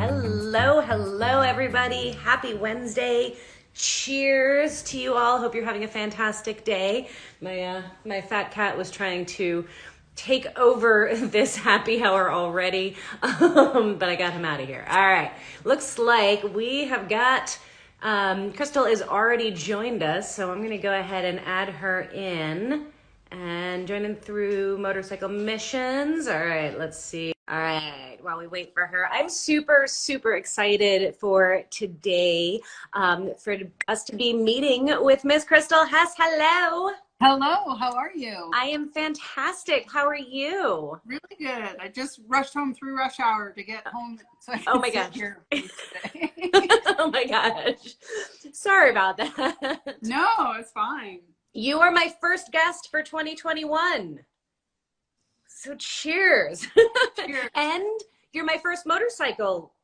Hello, everybody. Happy Wednesday. Cheers to you all. Hope you're having a fantastic day. My fat cat was trying to take over this happy hour already, but I got him out of here. All right. Looks like we have got Krystal is already joined us, so I'm going to go ahead and add her in and join in through motorcycle missions. All right, let's see. All right, while we wait for her, I'm super excited for today, for us to be meeting with Miss Krystal Hess. Hello. Hello, how are you? I am fantastic. How are you? Really good. I just rushed home through rush hour to get home so I Oh can my sit gosh. here with you today. Oh my gosh. Sorry about that. No, it's fine. You are my first guest for 2021. So cheers. Cheers. And you're my first motorcycle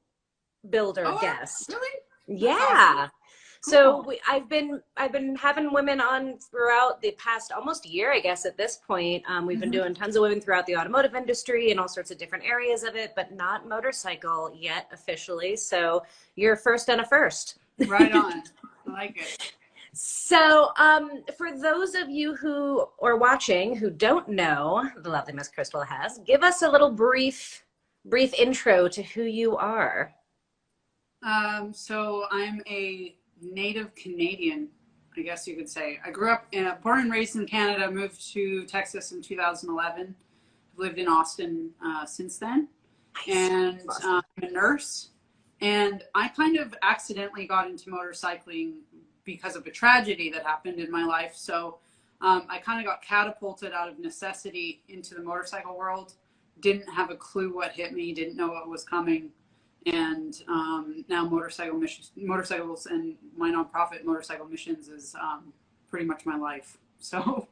builder guest. Really? Yeah. Awesome. So Cool. I've been having women on throughout the past almost year, I guess, at this point. We've been doing tons of women throughout the automotive industry and all sorts of different areas of it, but not motorcycle yet officially. So you're first and a first. Right on. I like it. So for those of you who are watching who don't know the lovely Miss Krystal Hess, give us a little brief intro to who you are. So I'm a native Canadian, I guess you could say. I grew up, born and raised in Canada, moved to Texas in 2011. I've lived in Austin since then. Nice. And Awesome. I'm a nurse. And I kind of accidentally got into motorcycling because of a tragedy that happened in my life. So I kind of got catapulted out of necessity into the motorcycle world. Didn't have a clue what hit me, didn't know what was coming. And now motorcycles and my nonprofit Motorcycle Missions is pretty much my life. So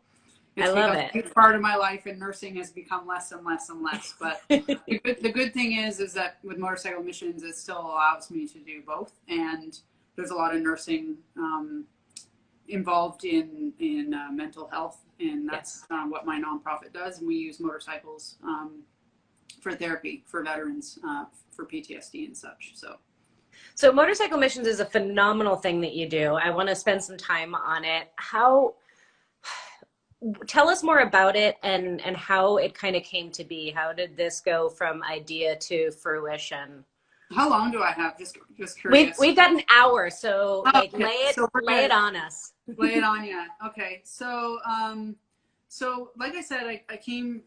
it's I love become it. a huge part of my life, and nursing has become less and less and less. But the good thing is that with Motorcycle Missions, it still allows me to do both. And there's a lot of nursing involved in mental health, and that's what my nonprofit does. And we use motorcycles for therapy for veterans for PTSD and such. So Motorcycle Missions is a phenomenal thing that you do. I want to spend some time on it. Tell us more about it and how it kind of came to be. How did this go from idea to fruition? how long do I have? Just curious. We've got an hour, so like Okay. lay it on us. Lay it on you. Okay. So like I said, I came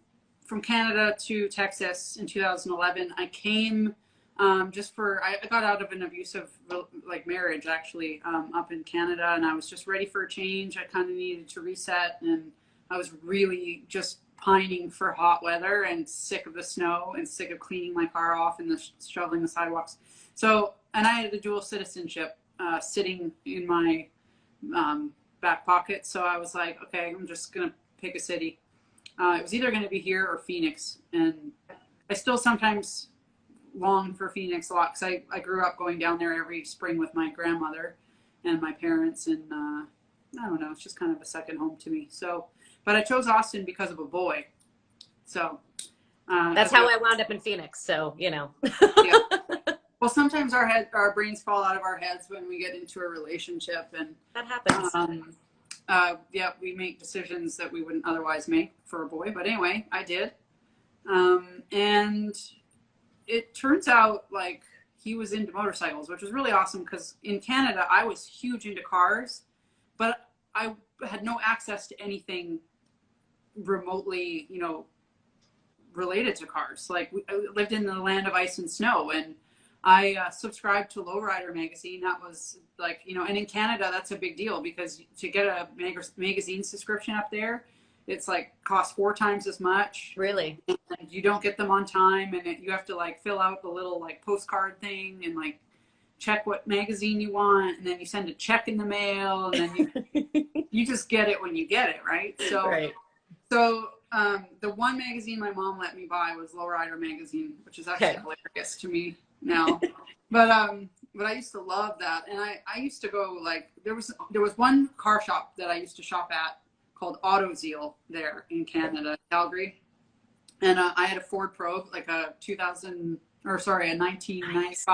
from Canada to Texas in 2011. I came I got out of an abusive marriage actually up in Canada, and I was just ready for a change. I kind of needed to reset, and I was really just pining for hot weather and sick of the snow and sick of cleaning my car off and shoveling the sidewalks. So, and I had a dual citizenship sitting in my back pocket. So I was like, okay, I'm just going to pick a city. It was either going to be here or Phoenix. And I still sometimes long for Phoenix a lot because I grew up going down there every spring with my grandmother and my parents. And I don't know, it's just kind of a second home to me. So, but I chose Austin because of a boy. So that's how I wound up in Phoenix. So, you know. Yeah. Well, sometimes our brains fall out of our heads when we get into a relationship, and that happens. Yeah, we make decisions that we wouldn't otherwise make for a boy. But anyway, I did. And it turns out like he was into motorcycles, which was really awesome because in Canada, I was huge into cars, but I had no access to anything remotely, related to cars. Like I lived in the land of ice and snow, and I subscribed to Lowrider magazine. That was like, and in Canada, that's a big deal because to get a magazine subscription up there, it's like costs 4 times as much. Really? And you don't get them on time, and you have to like fill out the little like postcard thing and like check what magazine you want, and then you send a check in the mail, and then you just get it when you get it, right? So, right. So the one magazine my mom let me buy was Lowrider magazine, which is actually hilarious to me now. But I used to love that, and I used to go like there was one car shop that I used to shop at called AutoZeal there in Canada, Calgary, And I had a Ford Probe, like a 2000, or sorry, a Nice.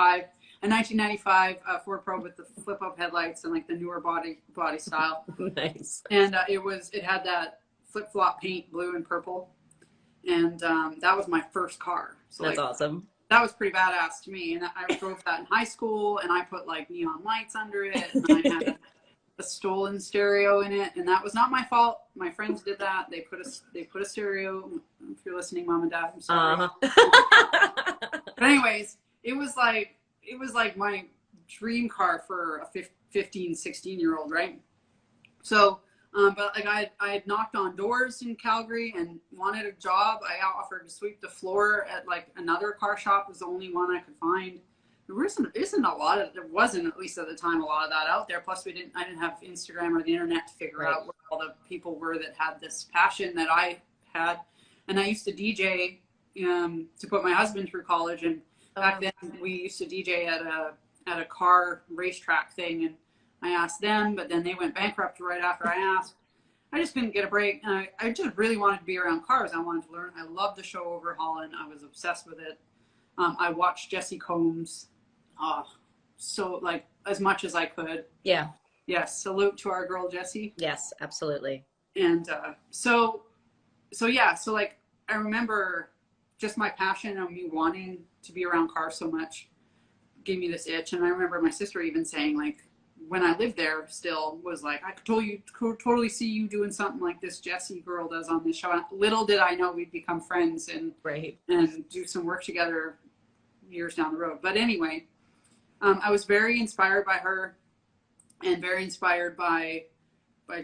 1995 Ford Probe with the flip up headlights and like the newer body style. Nice. And it had that flip flop paint, blue and purple. And that was my first car. So That's like awesome. that was pretty badass to me. And I drove that in high school, and I put like neon lights under it, and I had a stolen stereo in it, and that was not my fault. My friends did that. They put a stereo. If you're listening, mom and dad, I'm sorry. But anyways, it was like my dream car for a 15, 16-year-old, right? So, but like I had knocked on doors in Calgary and wanted a job. I offered to sweep the floor at like another car shop. It was the only one I could find. There wasn't, at least at the time, a lot of that out there. Plus I didn't have Instagram or the internet to figure out where all the people were that had this passion that I had. And I used to DJ to put my husband through college. And back then we used to DJ at a car racetrack thing. And I asked them, but then they went bankrupt right after I asked. I just couldn't get a break. And I just really wanted to be around cars. I wanted to learn. I loved the show Overhauling. I was obsessed with it. I watched Jesse Combs. So like as much as I could. Yeah. Yes. Salute to our girl, Jessie. Yes, absolutely. And so yeah. So like I remember just my passion and me wanting to be around cars so much gave me this itch. And I remember my sister even saying, like, when I lived there still, was like, I could totally see you doing something like this Jessie girl does on this show. And little did I know we'd become friends and do some work together years down the road. But anyway, I was very inspired by her and very inspired by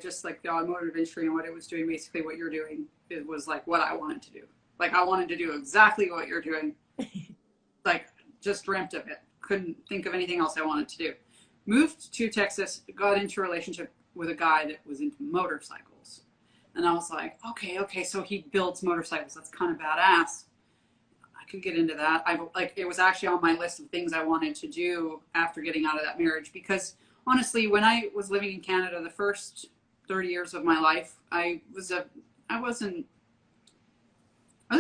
just like the automotive industry and what it was doing. Basically what you're doing, it was like what I wanted to do. Like I wanted to do exactly what you're doing. Like just dreamt of it. Couldn't think of anything else I wanted to do. Moved to Texas, got into a relationship with a guy that was into motorcycles. And I was like, okay, so he builds motorcycles. That's kind of badass. I could get into that. It was actually on my list of things I wanted to do after getting out of that marriage, because honestly, when I was living in Canada, the first 30 years of my life, I was a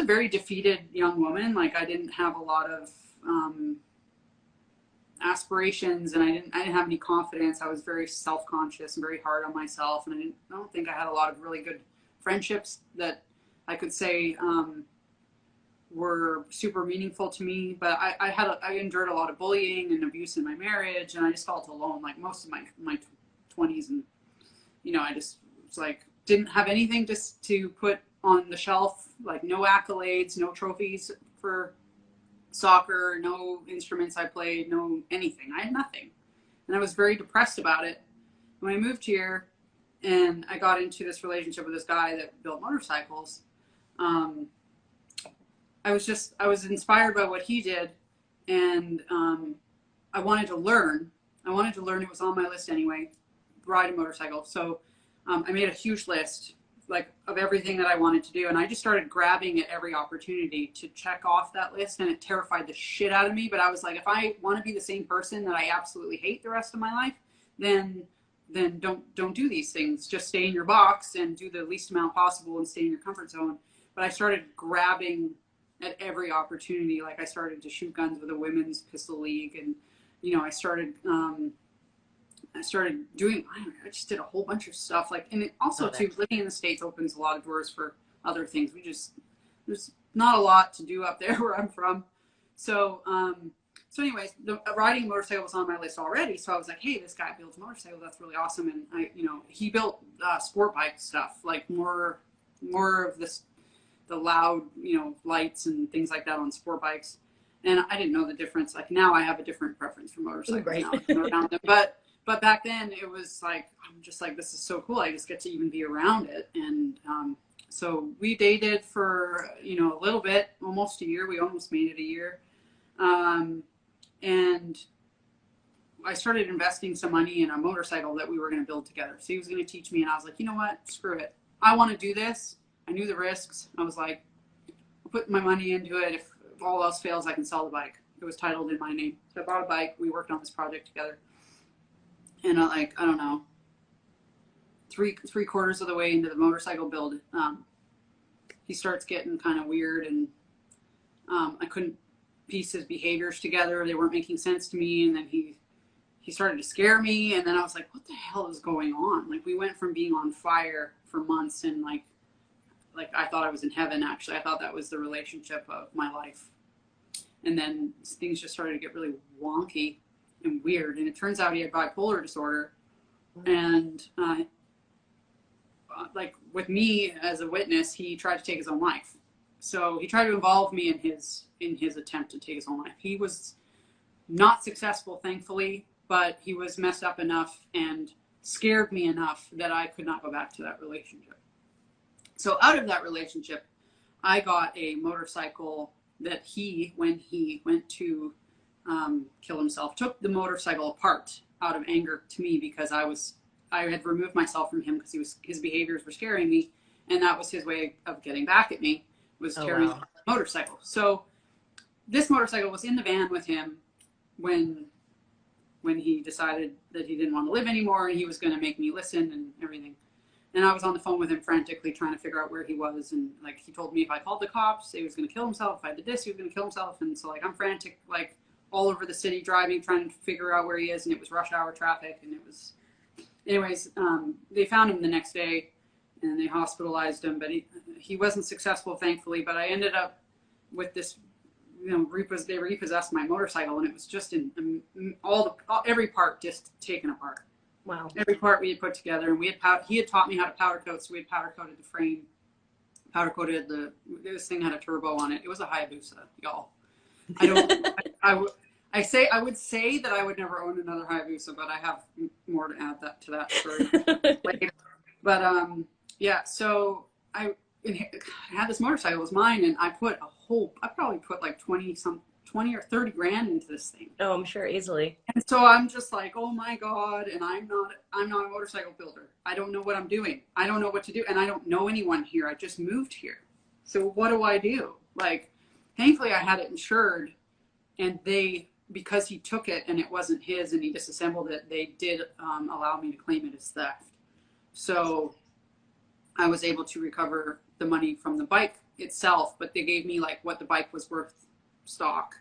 very defeated young woman. Like I didn't have a lot of aspirations, and I didn't have any confidence. I was very self-conscious and very hard on myself, and I don't think I had a lot of really good friendships that I could say were super meaningful to me. But I endured a lot of bullying and abuse in my marriage, and I just felt alone like most of my 20s. And I just was like, didn't have anything to put on the shelf, like no accolades, no trophies for soccer, no instruments I played, no anything. I had nothing. And I was very depressed about it. When I moved here and I got into this relationship with this guy that built motorcycles, I was inspired by what he did, and I wanted to learn. It was on my list anyway, ride a motorcycle. So I made a huge list of everything that I wanted to do. And I just started grabbing at every opportunity to check off that list. And it terrified the shit out of me. But I was like, if I want to be the same person that I absolutely hate the rest of my life, then don't do these things. Just stay in your box and do the least amount possible and stay in your comfort zone. But I started grabbing at every opportunity. Like I started to shoot guns with a women's pistol league. And, I started doing, I just did a whole bunch of stuff. And it also too, living in the States opens a lot of doors for other things. There's not a lot to do up there where I'm from. So anyways, riding a motorcycle was on my list already. So I was like, hey, this guy builds motorcycles. That's really awesome. And he built sport bike stuff, like more of this, the loud, lights and things like that on sport bikes. And I didn't know the difference. Like now I have a different preference for motorcycles now around them. But back then it was like, I'm just like, this is so cool. I just get to even be around it. And so we dated for, a little bit, almost a year. We almost made it a year. And I started investing some money in a motorcycle that we were going to build together. So he was going to teach me. And I was like, you know what? Screw it. I want to do this. I knew the risks. I was like, I'll put my money into it. If all else fails, I can sell the bike. It was titled in my name. So I bought a bike. We worked on this project together. And I don't know, three quarters of the way into the motorcycle build, he starts getting kind of weird, and I couldn't piece his behaviors together. They weren't making sense to me. And then he started to scare me. And then I was like, what the hell is going on? Like, we went from being on fire for months, and like I thought I was in heaven. Actually, I thought that was the relationship of my life. And then things just started to get really wonky and weird. And it turns out he had bipolar disorder. And like with me as a witness, he tried to take his own life. So he tried to involve me in his attempt to take his own life. He was not successful, thankfully, but he was messed up enough and scared me enough that I could not go back to that relationship. So out of that relationship, I got a motorcycle that when he went to kill himself, took the motorcycle apart out of anger to me, because I had removed myself from him because his behaviors were scaring me, and that was his way of getting back at me, was carrying a motorcycle. So this motorcycle was in the van with him when he decided that he didn't want to live anymore, and he was going to make me listen and everything. And I was on the phone with him frantically trying to figure out where he was. And like, he told me if I called the cops, he was going to kill himself. If I did this, he was going to kill himself. And so like, I'm frantic, like all over the city driving, trying to figure out where he is. And it was rush hour traffic. And it was, anyways, they found him the next day and they hospitalized him, but he wasn't successful, thankfully. But I ended up with this, you know, they repossessed my motorcycle, and it was just in every part just taken apart. Wow. Every part we had put together, and he had taught me how to powder coat, so we had powder coated the frame, powder coated this thing had a turbo on it. It was a Hayabusa, y'all. I would say that I would never own another Hayabusa, but I have more to add to that story later. But yeah, so I had this motorcycle, it was mine, and I probably put like 20 or 30 grand into this thing. Oh, I'm sure, easily. And so I'm just like, oh my God. And I'm not a motorcycle builder. I don't know what I'm doing. I don't know what to do. And I don't know anyone here. I just moved here. So what do I do? Like, thankfully I had it insured, and because he took it and it wasn't his and he disassembled it, they did allow me to claim it as theft. So I was able to recover the money from the bike itself, but they gave me like what the bike was worth stock.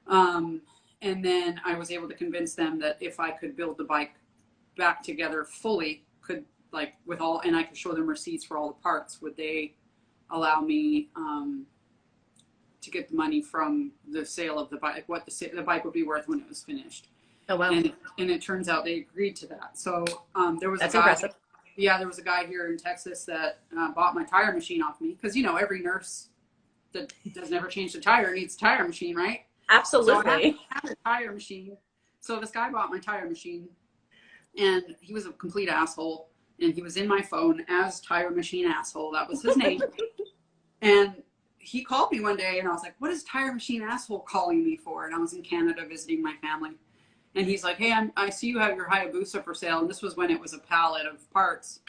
And then I was able to convince them that if I could build the bike back together fully, and I could show them receipts for all the parts, would they allow me to get the money from the sale of the bike, what the bike would be worth when it was finished. Oh, wow. And it turns out they agreed to that. So there was That's impressive. Yeah, there was a guy here in Texas that bought my tire machine off me, because, you know, every nurse that does never change the tire needs a tire machine, right? Absolutely. So I had a tire machine. So this guy bought my tire machine, and he was a complete asshole. And he was in my phone as Tire Machine Asshole. That was his name. And he called me one day, and I was like, what is Tire Machine Asshole calling me for? And I was in Canada visiting my family. And he's like, hey, I see you have your Hayabusa for sale. And this was when it was a pallet of parts.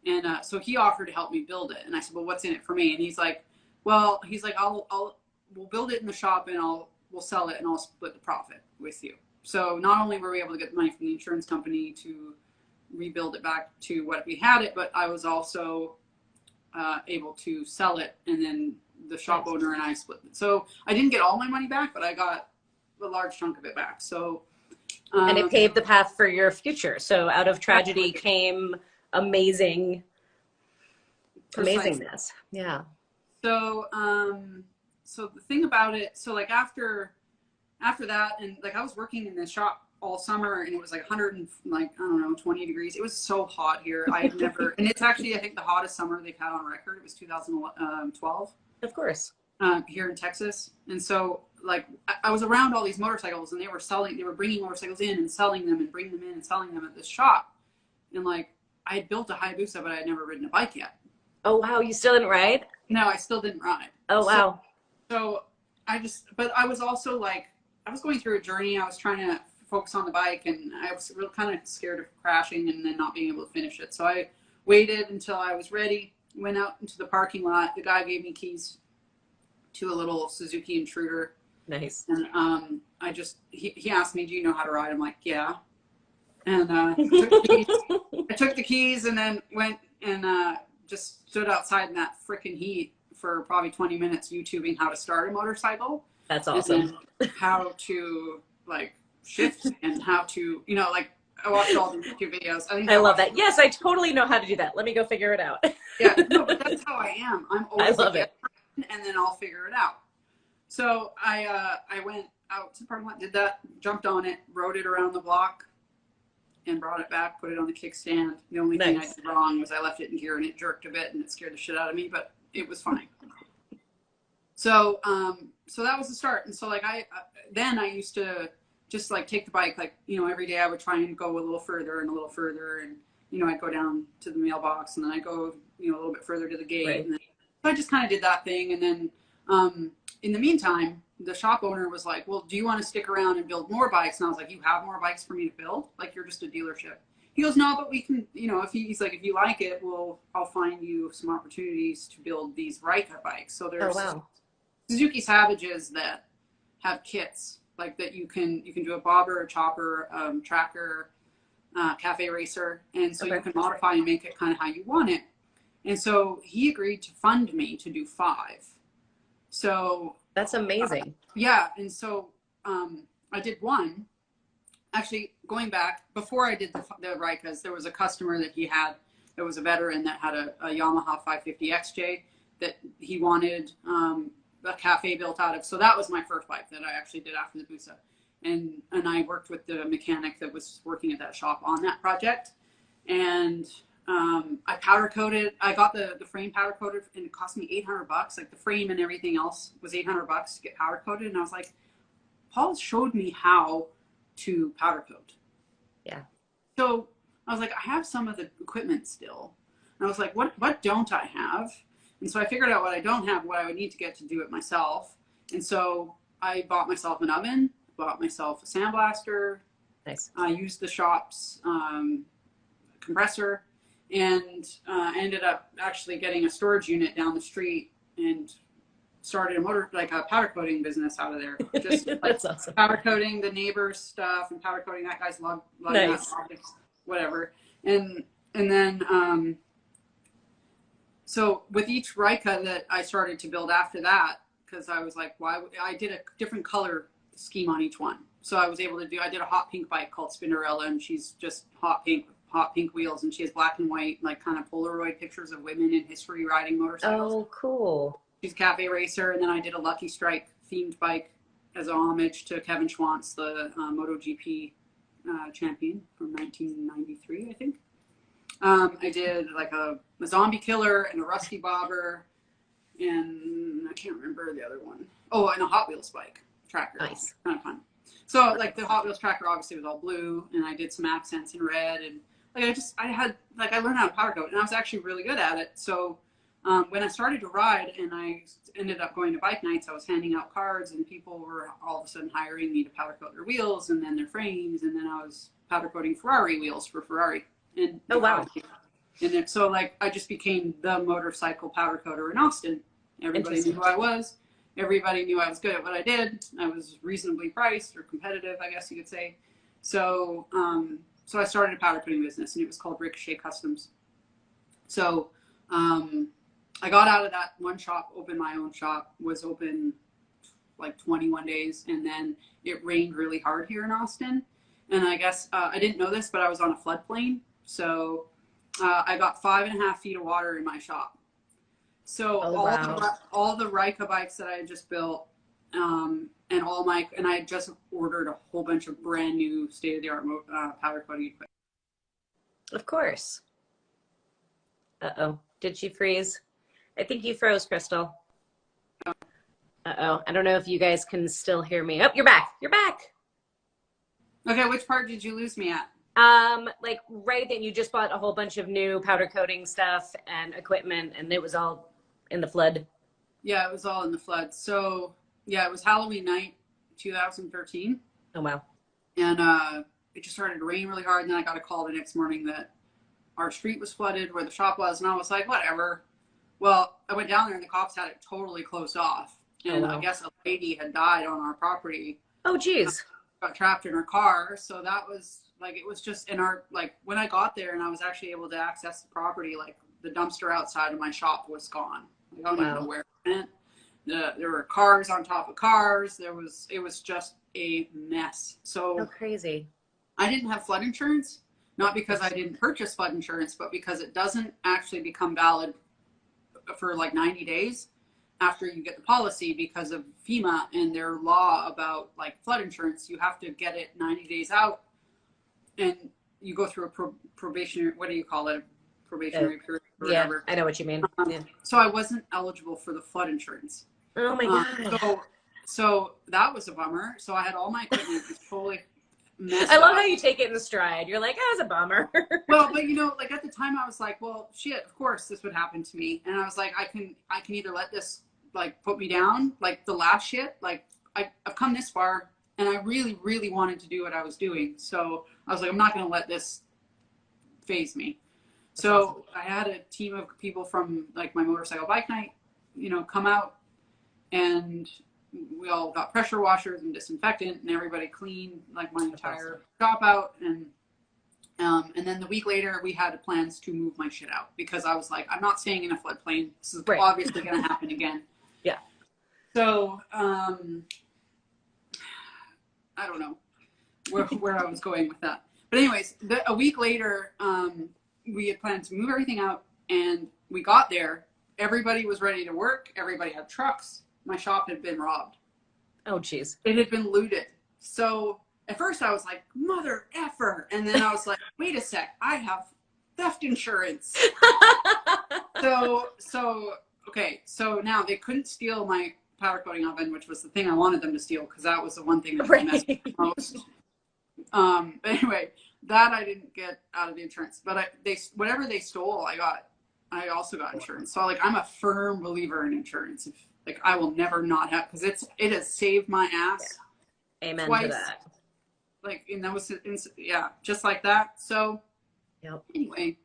And so he offered to help me build it. And I said, well, what's in it for me? And he's like, we'll build it in the shop, and we'll sell it, and I'll split the profit with you. So not only were we able to get the money from the insurance company to rebuild it back to what we had it, but I was also able to sell it, and then the shop owner and I split it. So I didn't get all my money back, but I got a large chunk of it back. So and it paved the path for your future. So out of tragedy came amazingness. Yeah. So so the thing about it, so like after that, and like I was working in this shop all summer, and it was like 20 degrees. It was so hot here. I had never, and it's actually, I think, the hottest summer they've had on record. It was 2012. Of course. Here in Texas. And so like I was around all these motorcycles, and they were bringing motorcycles in and selling them, and bringing them in and selling them at this shop. And like, I had built a Hayabusa, but I had never ridden a bike yet. Oh, wow. You still didn't ride? No, I still didn't ride. Oh, wow. So but I was also like, I was going through a journey. I was trying to focus on the bike, and I was really kind of scared of crashing and then not being able to finish it. So I waited until I was ready, went out into the parking lot. The guy gave me keys to a little Suzuki Intruder. Nice. And he asked me, do you know how to ride? I'm like, yeah. And I took the keys and then went and just stood outside in that freaking heat for probably 20 minutes YouTubing how to start a motorcycle. That's awesome. And how to like shift and how to, you know, like I watched all the YouTube videos. I love that. Yes, I totally know how to do that. Let me go figure it out. Yeah, no, but that's how I am. I'm always I love it. And then I'll figure it out. So I went out to the parking lot, did that, jumped on it, rode it around the block, and brought it back, put it on the kickstand. The only thing I did wrong was I left it in gear and it jerked a bit and it scared the shit out of me, but it was fine. So so that was the start. And so like then I used to just like take the bike, like, you know, every day I would try and go a little further and a little further, and you know, I'd go down to the mailbox and then I'd go, you know, a little bit further to the gate. Right. And then, so I just kind of did that thing. And then in the meantime, the shop owner was like, well, do you want to stick around and build more bikes? And I was like, you have more bikes for me to build? Like, you're just a dealership. He goes, no, but we can, you know, he's like, if you like it, I'll find you some opportunities to build these Rika bikes. So there's Suzuki Savages that have kits like that you can do a bobber, a chopper, tracker, cafe racer, and so you can modify and make it kind of how you want it. And so he agreed to fund me to do 5. So that's amazing. Yeah, and so I did 1. Actually, going back before I did the Rikas, there was a customer that he had that was a veteran that had a Yamaha 550 XJ that he wanted a cafe built out of. So that was my first bike that I actually did after the Busa. And I worked with the mechanic that was working at that shop on that project. And I powder coated, I got the frame powder coated, and it cost me $800. Like the frame and everything else was $800 to get powder coated. And I was like, Paul showed me how to powder coat. Yeah. So I was like, I have some of the equipment still. And I was like, what don't I have? And so I figured out what I don't have, what I would need to get to do it myself. And so I bought myself an oven, bought myself a sandblaster. Nice. I used the shop's compressor, and I ended up actually getting a storage unit down the street and started a powder coating business out of there. Just That's awesome. Powder coating the neighbor's stuff and powder coating that guy's lug nuts, whatever. And then so with each Rika that I started to build after that, because I was like, I did a different color scheme on each one. So I was able to I did a hot pink bike called Spinderella, and she's just hot pink wheels, and she has black and white, like kind of Polaroid pictures of women in history riding motorcycles. Oh, cool. She's a cafe racer. And then I did a Lucky Strike themed bike as a homage to Kevin Schwantz, the MotoGP champion from 1993, I think. I did like a zombie killer and a rusty bobber, and I can't remember the other one. Oh, and a Hot Wheels bike tracker. Nice. Kind of fun. So like the Hot Wheels tracker obviously was all blue, and I did some accents in red, and like I learned how to powder coat, and I was actually really good at it. So when I started to ride and I ended up going to bike nights, I was handing out cards, and people were all of a sudden hiring me to powder coat their wheels and then their frames, and then I was powder coating Ferrari wheels for Ferrari. And oh wow! And then, so like I just became the motorcycle powder coater in Austin. Everybody knew who I was. Everybody knew I was good at what I did. I was reasonably priced or competitive, I guess you could say. So so I started a powder coating business, and it was called Ricochet Customs. So I got out of that one shop, opened my own shop, was open like 21 days, and then it rained really hard here in Austin. And I guess I didn't know this, but I was on a floodplain. So I got 5.5 feet of water in my shop. So all the Rika bikes that I had just built, and I had just ordered a whole bunch of brand new state-of-the-art powder coating equipment. Of course. Uh-oh. Did she freeze? I think you froze, Krystal. Uh-oh. I don't know if you guys can still hear me. Oh, you're back. You're back. Okay, which part did you lose me at? Like right then you just bought a whole bunch of new powder coating stuff and equipment, and it was all in the flood. Yeah, it was all in the flood. So yeah, it was Halloween night, 2013. Oh wow. And it just started to rain really hard, and then I got a call the next morning that our street was flooded where the shop was, and I was like, whatever. Well, I went down there and the cops had it totally closed off. And I guess a lady had died on our property. Oh geez. Got trapped in her car. So that was like, it was just in our, like when I got there and I was actually able to access the property, like the dumpster outside of my shop was gone. I don't even Wow. know where it went. There were cars on top of cars. It was just a mess. So So crazy. I didn't have flood insurance, not because I Yes. didn't purchase flood insurance, but because it doesn't actually become valid for like 90 days after you get the policy because of FEMA and their law about like flood insurance. You have to get it 90 days out, and you go through a probationary, what do you call it? Probationary period or Yeah, whatever. I know what you mean. Yeah. So I wasn't eligible for the flood insurance. Oh my God. So that was a bummer. So I had all my equipment was totally messed I love up. how you take it in stride. You're like, oh, it's a bummer. Well, but you know, like at the time I was like, well, shit, of course this would happen to me. And I was like, I can either let this like put me down, like the last shit, like I've come this far and I really, really wanted to do what I was doing. So I was like, I'm not going to let this phase me. So I had a team of people from like my motorcycle bike night, you know, come out, and we all got pressure washers and disinfectant, and everybody cleaned like my entire shop out. And then the week later, we had plans to move my shit out because I was like, I'm not staying in a floodplain. This is obviously going to happen again. Yeah. So I don't know where I was going with that. But anyways, a week later, we had planned to move everything out, and we got there. Everybody was ready to work. Everybody had trucks. My shop had been robbed. Oh, geez. It had been looted. So at first I was like, mother effer. And then I was like, wait a sec, I have theft insurance. Okay. So now they couldn't steal my powder coating oven, which was the thing I wanted them to steal, because that was the one thing that messed me the most. But anyway, that I didn't get out of the insurance. But whatever they stole, I also got insurance. So like I'm a firm believer in insurance. Like I will never not have, because it has saved my ass. Yeah. Amen twice, to that. Like, and that was just like that. So anyway,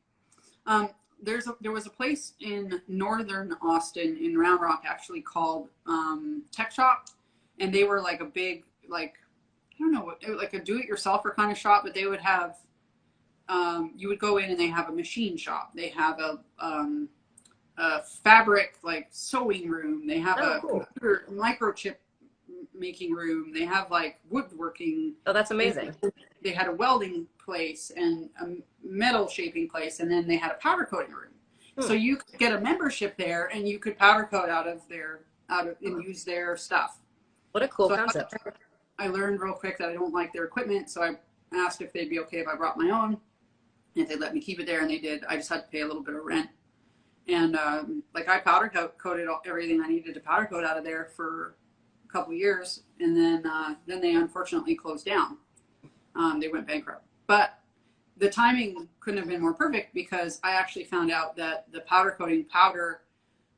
there was a place in northern Austin in Round Rock actually called Tech Shop, and they were like a big, like, I don't know what, like a do-it-yourselfer kind of shop, but they would have you would go in and they have a machine shop. They have a fabric like sewing room. They have a computer microchip making room. They have like woodworking. Oh, that's amazing. They had a welding place and a metal shaping place, and then they had a powder coating room. So you could get a membership there, and you could powder coat and use their stuff. What a cool concept. I learned real quick that I don't like their equipment, so I asked if they'd be okay if I brought my own, and if they'd let me keep it there, and they did. I just had to pay a little bit of rent. And like I powder coated everything I needed to powder coat out of there for a couple of years, and then they unfortunately closed down. They went bankrupt. But the timing couldn't have been more perfect, because I actually found out that the powder coating powder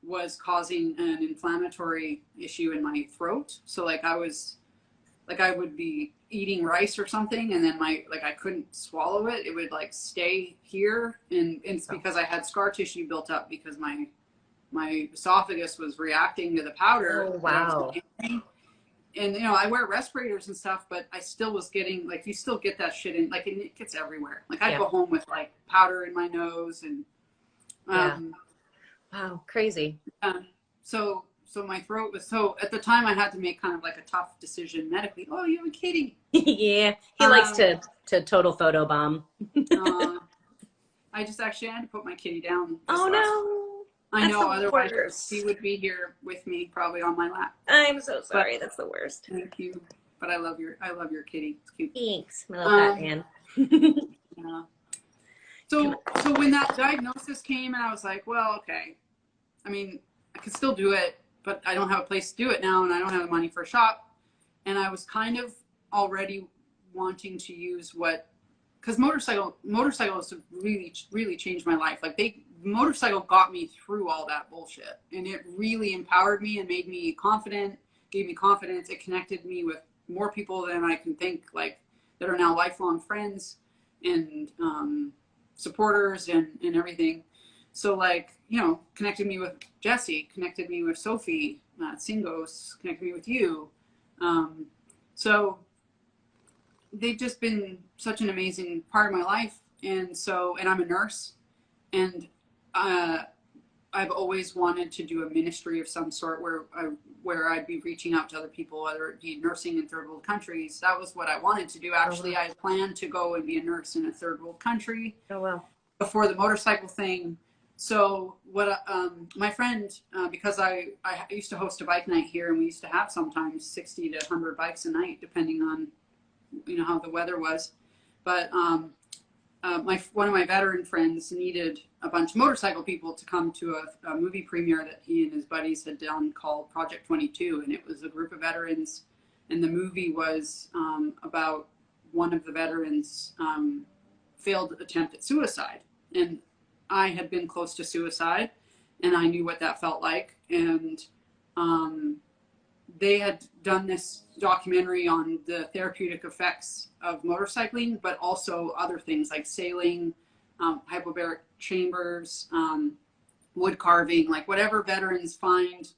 was causing an inflammatory issue in my throat. So like I would be eating rice or something, and then I couldn't swallow it. It would like stay here, and it's because I had scar tissue built up because my esophagus was reacting to the powder. Oh, wow. And you know, I wear respirators and stuff, but I still was getting, like, you still get that shit in, like, and it gets everywhere. Like I go home with like powder in my nose, and wow, crazy. So my throat was, so at the time I had to make kind of like a tough decision medically. Oh, you have a kitty. Yeah, he likes to total photo bomb. I just actually had to put my kitty down. Oh no. I know, otherwise worst. he would be here with me, probably on my lap. I'm so sorry. That's the worst. Thank you. But I love your kitty. It's cute. Thanks, my little fat man. Yeah. So when that diagnosis came, and I was like, well, okay. I mean, I could still do it, but I don't have a place to do it now, and I don't have the money for a shop. And I was kind of already wanting to use because motorcycles have really, really changed my life. Like motorcycle got me through all that bullshit, and it really empowered me and made me confident, gave me confidence. It connected me with more people than I can think, like, that are now lifelong friends and supporters and everything. So like, you know, connected me with Jesse, connected me with Sophie, Singos, connected me with you. So they've just been such an amazing part of my life. And I'm a nurse, and I've always wanted to do a ministry of some sort where I'd be reaching out to other people, whether it be nursing in third world countries. That was what I wanted to do. Actually, wow. I planned to go and be a nurse in a third world country Oh, wow. before the motorcycle thing. So what my friend, because I used to host a bike night here, and we used to have sometimes 60 to 100 bikes a night, depending on, you know, how the weather was. But one of my veteran friends needed a bunch of motorcycle people to come to a movie premiere that he and his buddies had done called Project 22, and it was a group of veterans, and the movie was about one of the veterans' failed attempt at suicide. And I had been close to suicide, and I knew what that felt like. And they had done this documentary on the therapeutic effects of motorcycling, but also other things like sailing, hyperbaric chambers, wood carving, like whatever veterans find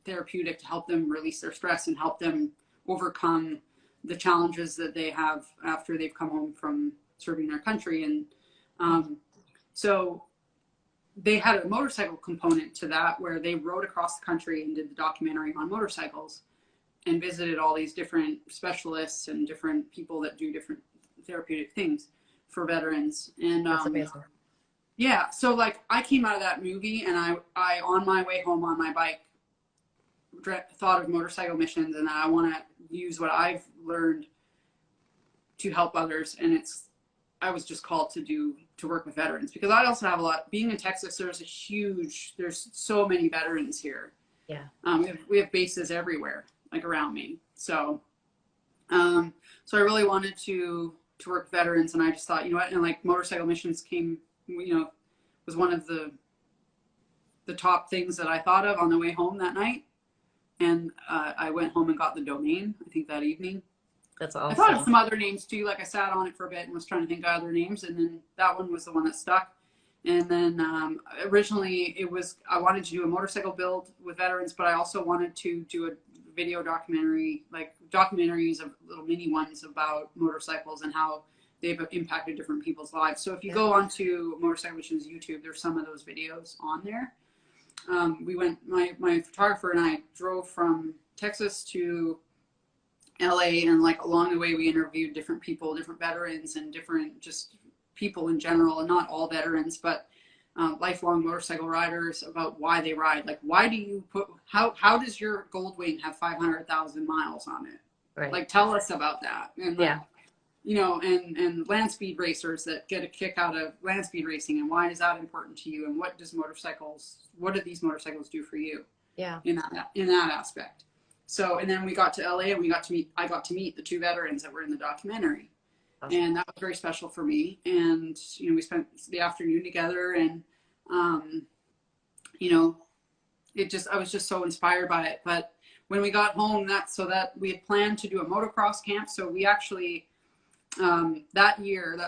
therapeutic to help them release their stress and help them overcome the challenges that they have after they've come home from serving their country. And so they had a motorcycle component to that, where they rode across the country and did the documentary on motorcycles and visited all these different specialists and different people that do different therapeutic things for veterans. And That's amazing. yeah, so like I came out of that movie, and I on my way home on my bike thought of motorcycle missions, and I want to use what I've learned to help others. And I was just called to work with veterans, because I also have a lot, being in Texas, there's so many veterans here. Yeah. We have bases everywhere, like around me. So, so I really wanted to work with veterans, and I just thought, you know what, and like motorcycle missions was one of the top things that I thought of on the way home that night. And I went home and got the domain, I think that evening. That's awesome. I thought of some other names too. Like I sat on it for a bit and was trying to think of other names, and then that one was the one that stuck. And then originally I wanted to do a motorcycle build with veterans, but I also wanted to do a video documentary, like documentaries of little mini ones about motorcycles and how they've impacted different people's lives. So if you go onto Motorcycle Missions YouTube, there's some of those videos on there. My photographer and I drove from Texas to LA, and like along the way we interviewed different people, different veterans, and different just people in general, and not all veterans, but lifelong motorcycle riders, about why they ride. Like, why do you how does your Goldwing have 500,000 miles on it? Right. Like, tell us about that. And like, you know, and land speed racers that get a kick out of land speed racing, and why is that important to you, and what do these motorcycles do for you? Yeah. In that aspect. So, and then we got to LA, and I got to meet the two veterans that were in the documentary. Awesome. And that was very special for me. And, you know, we spent the afternoon together, and, you know, I was just so inspired by it. But when we got home, that we had planned to do a motocross camp. So we actually, that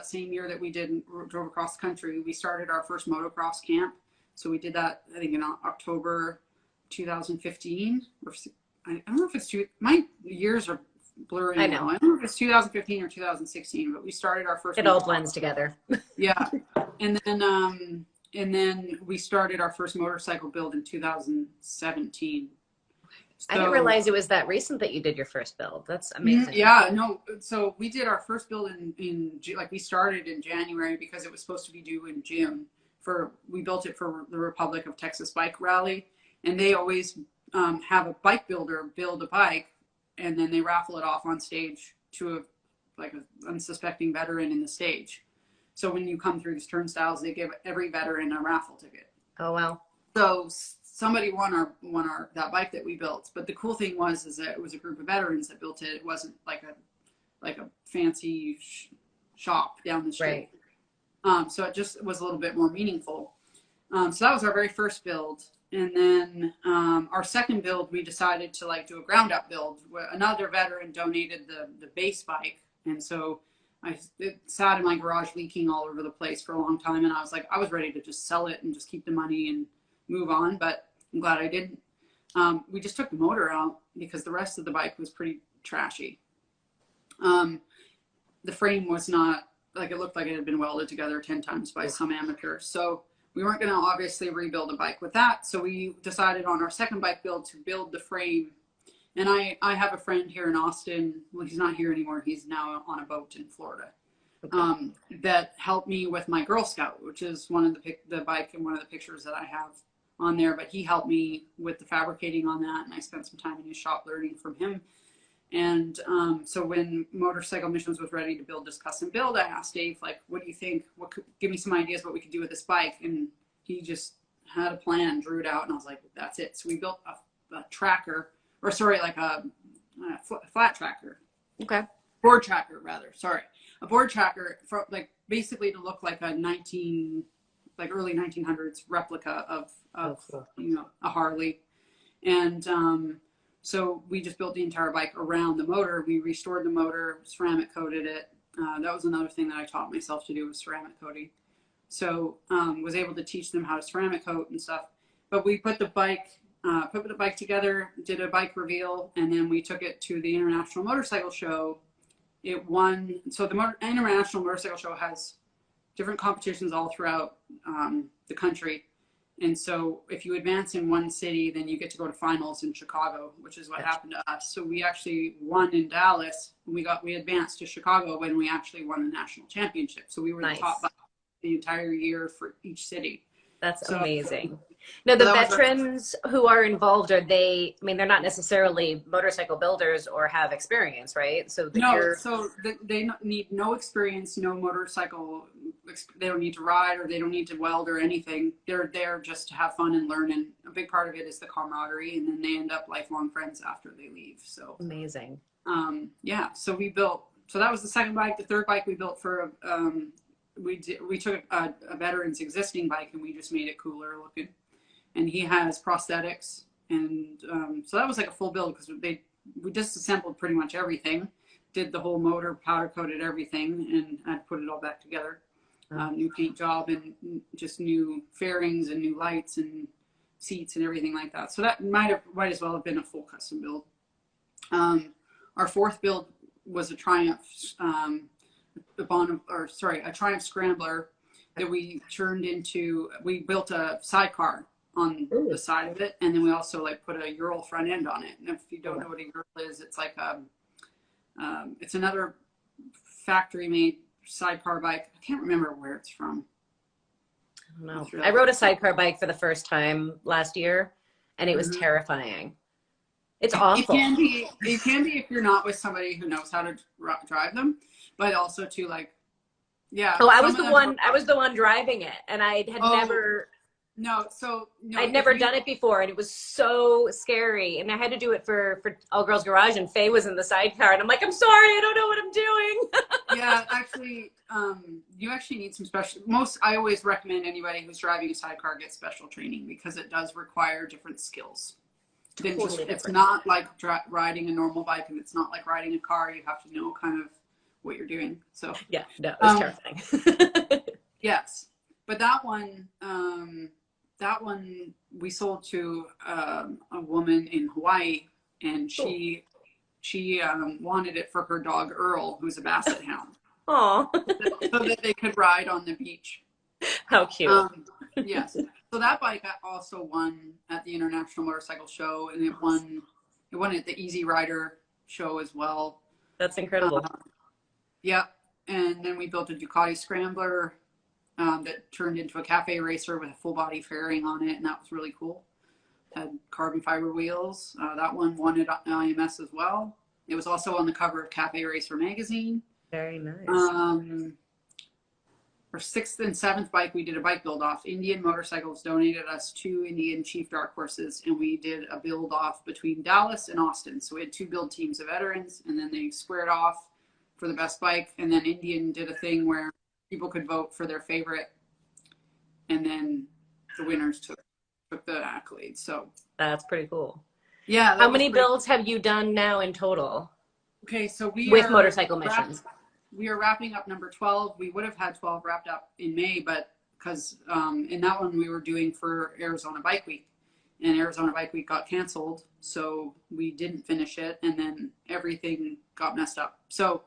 same year that we drove across the country, we started our first motocross camp. So we did that, I think, in October 2015, or I don't know if it's my years are blurring. I know. I don't know if it's 2015 or 2016, but we started our first. It all blends together. Yeah, and then we started our first motorcycle build in 2017. So, I didn't realize it was that recent that you did your first build. That's amazing. Yeah, no. So we did our first build we started in January, because it was supposed to be due in June. We built it for the Republic of Texas Bike Rally, and they always have a bike builder build a bike, and then they raffle it off on stage to an unsuspecting veteran in the stage. So when you come through these turnstiles, they give every veteran a raffle ticket. Oh, wow. So somebody won that bike that we built. But the cool thing was that it was a group of veterans that built it. It wasn't like a fancy shop down the street. Right. So it just was a little bit more meaningful. So that was our very first build. And then our second build, we decided to do a ground up build, where another veteran donated the base bike. And so it sat in my garage leaking all over the place for a long time. And I was ready to just sell it and just keep the money and move on. But I'm glad I didn't. We just took the motor out because the rest of the bike was pretty trashy. The frame was not, it looked like it had been welded together 10 times by some amateur. So we weren't going to obviously rebuild a bike with that. So we decided on our second bike build to build the frame. And I have a friend here in Austin. Well, he's not here anymore. He's now on a boat in Florida. Okay. That helped me with my Girl Scout, which is one of the bike and one of the pictures that I have on there. But he helped me with the fabricating on that, and I spent some time in his shop learning from him. And so when Motorcycle Missions was ready to build this custom build, I asked Dave, like, what do you think? Give me some ideas what we could do with this bike. And he just had a plan, drew it out, and I was like, that's it. So we built a tracker, or sorry, like a flat tracker. Okay. Board tracker, rather. Sorry. A board tracker for like basically to look like a early 1900s replica of you know, a Harley. And so we just built the entire bike around the motor. We restored the motor, ceramic coated it. That was another thing that I taught myself to do, was ceramic coating. So was able to teach them how to ceramic coat and stuff. But we put the bike together, did a bike reveal, and then we took it to the International Motorcycle Show. It won. So the International Motorcycle Show has different competitions all throughout the country. And so if you advance in one city, then you get to go to finals in Chicago, which is what happened to us. So we actually won in Dallas. We advanced to Chicago when we actually won the national championship. So we were the top bike the entire year for each city. That's amazing. Now, the veterans who are involved, are they, I mean, they're not necessarily motorcycle builders or have experience, right? So they need no experience, no motorcycle, they don't need to ride, or they don't need to weld or anything. They're there just to have fun and learn. And a big part of it is the camaraderie, and then they end up lifelong friends after they leave. So amazing. Yeah, so that was the second bike. The third bike we built for, we took a veteran's existing bike and we just made it cooler looking. And he has prosthetics, and so that was like a full build, because we disassembled pretty much everything, did the whole motor, powder coated everything, and I put it all back together. New paint job and just new fairings and new lights and seats and everything like that. So that might as well have been a full custom build. Our fourth build was a Triumph, a Triumph Scrambler that we we built a sidecar on the side of it, and then we also like put a Ural front end on it. And if you don't know what a Ural is, it's like it's another factory made sidecar bike. I can't remember where it's from. I don't know. I rode a sidecar bike for the first time last year, and it was terrifying. It's awful. It can be if you're not with somebody who knows how to drive them, but also to like, yeah. Oh, I was the one driving it, and I had never. I'd never done it before, and it was so scary. And I had to do it for All Girls Garage, and Faye was in the sidecar, and I'm like, I'm sorry, I don't know what I'm doing. Yeah, actually, you actually need some special. I always recommend anybody who's driving a sidecar get special training, because it does require different skills. It's not like riding a normal bike, and it's not like riding a car. You have to know kind of what you're doing. So yeah, no, it was terrifying. Yes, but that one we sold to a woman in Hawaii, and she wanted it for her dog Earl, who's a basset hound. Aw. So that they could ride on the beach. How cute. Yes. So that bike also won at the International Motorcycle Show, and it won at the Easy Rider show as well. That's incredible. Yeah. And then we built a Ducati Scrambler that turned into a cafe racer with a full body fairing on it, and that was really cool. Had carbon fiber wheels. That one won at IMS as well. It was also on the cover of Cafe Racer magazine. Very nice. Our sixth and seventh bike, we did a bike build off. Indian Motorcycles donated us 2 Indian Chief Dark horses, and we did a build off between Dallas and Austin. So we had 2 build teams of veterans, and then they squared off for the best bike. And then Indian did a thing where people could vote for their favorite, and then the winners took the accolades. So that's pretty cool. Yeah. How many builds have you done now in total? Okay, so with Motorcycle Missions. We are wrapping up number 12. We would have had 12 wrapped up in May, but because in that one we were doing for Arizona Bike Week, and Arizona Bike Week got canceled, so we didn't finish it, and then everything got messed up. So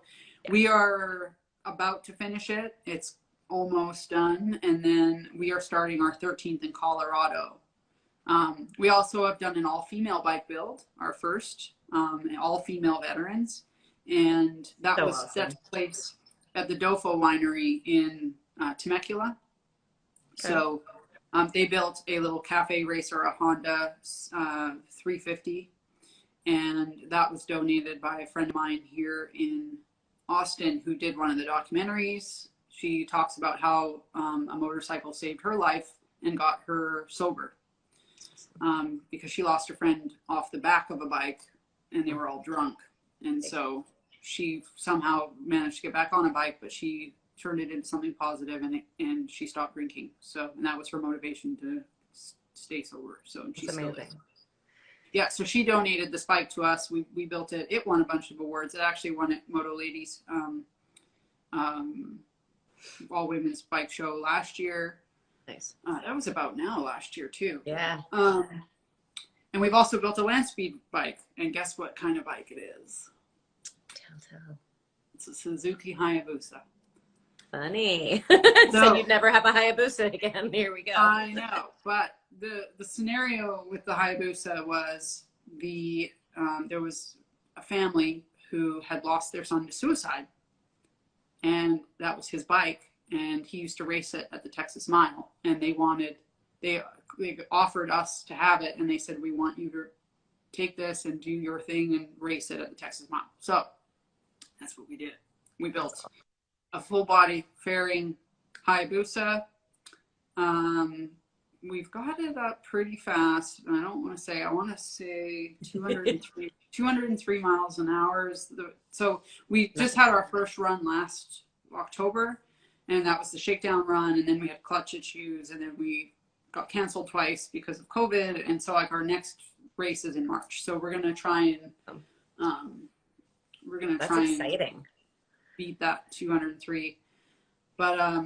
we are about to finish it. It's almost done. And then we are starting our 13th in Colorado. We also have done an all-female bike build, our first, all-female veterans. And that So was awesome. that took place at the Dofo winery in Temecula. Okay. So they built a little cafe racer, a Honda 350. And that was donated by a friend of mine here in Austin who did one of the documentaries. She talks about how a motorcycle saved her life and got her sober because she lost her friend off the back of a bike and they were all drunk. And so she somehow managed to get back on a bike, but she turned it into something positive and she stopped drinking. So, and that was her motivation to stay sober. So she's amazing. Yeah, so she donated this bike to us. We built it. It won a bunch of awards. It actually won at Moto Ladies all women's bike show last year. Nice. That was about now last year too. Yeah. And we've also built a land speed bike. And guess what kind of bike it is? Tell. It's a Suzuki Hayabusa. Funny. So you'd never have a Hayabusa again. Here we go. I know, but the scenario with the Hayabusa was there was a family who had lost their son to suicide, and that was his bike, and he used to race it at the Texas Mile, and they offered us to have it, and they said, we want you to take this and do your thing and race it at the Texas Mile. So that's what we did. We built a full body fairing Hayabusa. We've got it up pretty fast. I want to say 203 miles an hour. So we just had our first run last October, and that was the shakedown run. And then we had clutch issues, and then we got canceled twice because of COVID. And so like our next race is in March. So we're going to try and, exciting. Beat that 203. But,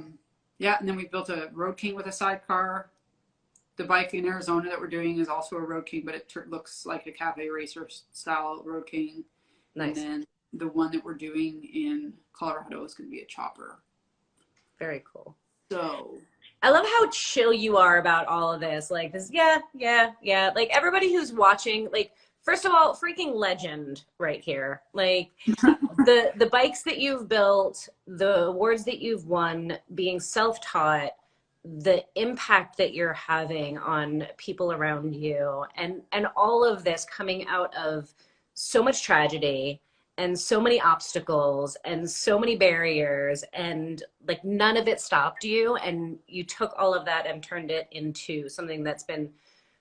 yeah. And then we built a Road King with a sidecar. The bike in Arizona that we're doing is also a Road King, but it looks like a cafe racer style Road King. Nice. And then the one that we're doing in Colorado is going to be a chopper. Very cool. So I love how chill you are about all of this. Like this, yeah. Like everybody who's watching, like, first of all, freaking legend right here. Like the bikes that you've built, the awards that you've won, being self-taught, the impact that you're having on people around you, and all of this coming out of so much tragedy and so many obstacles and so many barriers, and like none of it stopped you, and you took all of that and turned it into something that's been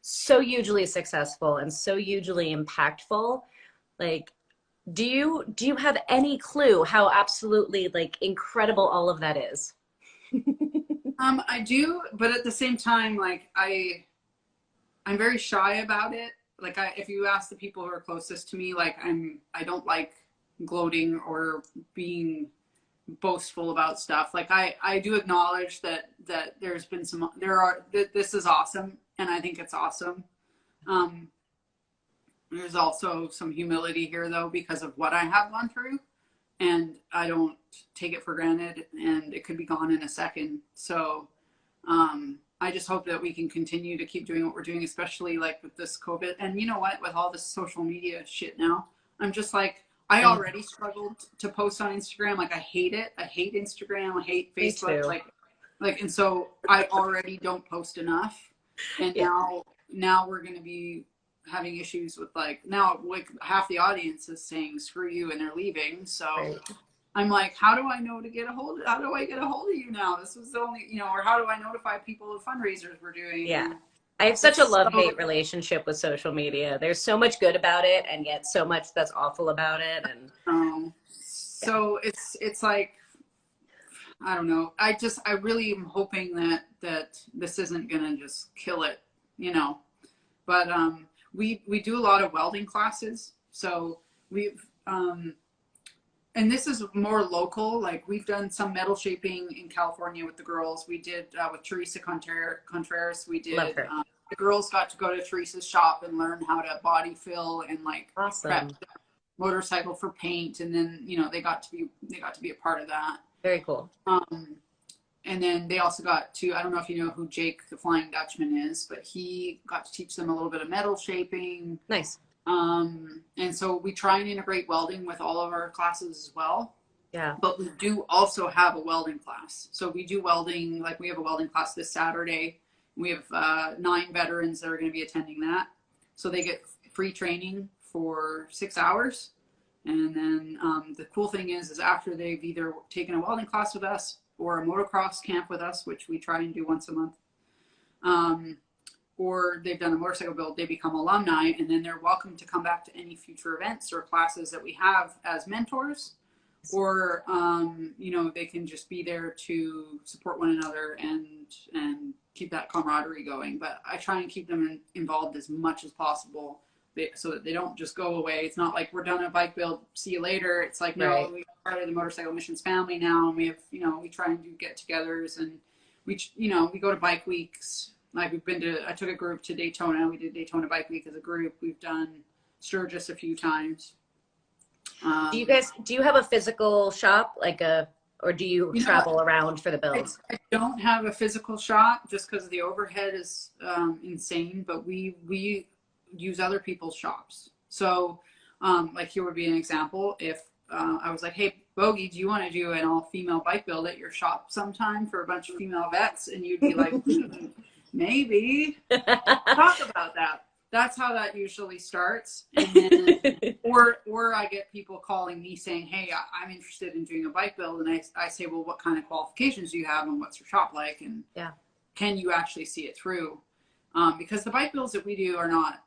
so hugely successful and so hugely impactful. Like, do you have any clue how absolutely like incredible all of that is? I do, but at the same time, like I'm very shy about it. Like if you ask the people who are closest to me, like I don't like gloating or being boastful about stuff. Like I do acknowledge that there's been this is awesome, and I think it's awesome. There's also some humility here though, because of what I have gone through. And I don't take it for granted, and it could be gone in a second. So I just hope that we can continue to keep doing what we're doing, especially like with this COVID. And you know what, with all this social media shit now, I'm just like, I already struggled to post on Instagram. Like I hate it. I hate Instagram. I hate Facebook. Like, and so I already don't post enough. And now we're going to be having issues with like half the audience is saying screw you and they're leaving. So I'm like, how do I know to get a hold of, how do I get a hold of you now? This was the only, or how do I notify people of fundraisers we're doing? Yeah. I have such a love-hate relationship with social media. There's so much good about it, and yet so much that's awful about it. And so it's like, I don't know. I really am hoping that this isn't gonna just kill it, but we do a lot of welding classes. So we've, and this is more local. Like we've done some metal shaping in California with the girls. We did with Teresa Contreras. We did. The girls got to go to Teresa's shop and learn how to body fill and like prep the motorcycle for paint. And then they got to be a part of that. Very cool. and then they also got to, I don't know if you know who Jake the Flying Dutchman is, but he got to teach them a little bit of metal shaping. Nice. And so we try and integrate welding with all of our classes as well. Yeah. But we do also have a welding class. So we do welding, like we have a welding class this Saturday. We have 9 veterans that are going to be attending that. So they get free training for 6 hours. And then the cool thing is after they've either taken a welding class with us or a motocross camp with us, which we try and do once a month, or they've done a motorcycle build, they become alumni, and then they're welcome to come back to any future events or classes that we have as mentors, or you know, they can just be there to support one another and keep that camaraderie going. But I try and keep them involved as much as possible, so that they don't just go away. It's not like we're done a bike build, see you later. It's like, no, Right. we're part of the Motorcycle Missions family now, and we have, you know, we try and do get-togethers, and we, you know, we go to bike weeks. Like I took a group to Daytona. We did Daytona Bike Week as a group. We've done Sturgis a few times. Do you have a physical shop, or do you travel around for the builds? I don't have a physical shop just because the overhead is insane, but we use other people's shops. So like here would be an example. If I was like, hey, Bogi, do you want to do an all-female bike build at your shop sometime for a bunch of female vets? And you'd be like, maybe. Talk about that. That's how that usually starts. And then, or I get people calling me saying, hey, I'm interested in doing a bike build. And I say, well, what kind of qualifications do you have and what's your shop like? And can you actually see it through? Because the bike builds that we do are not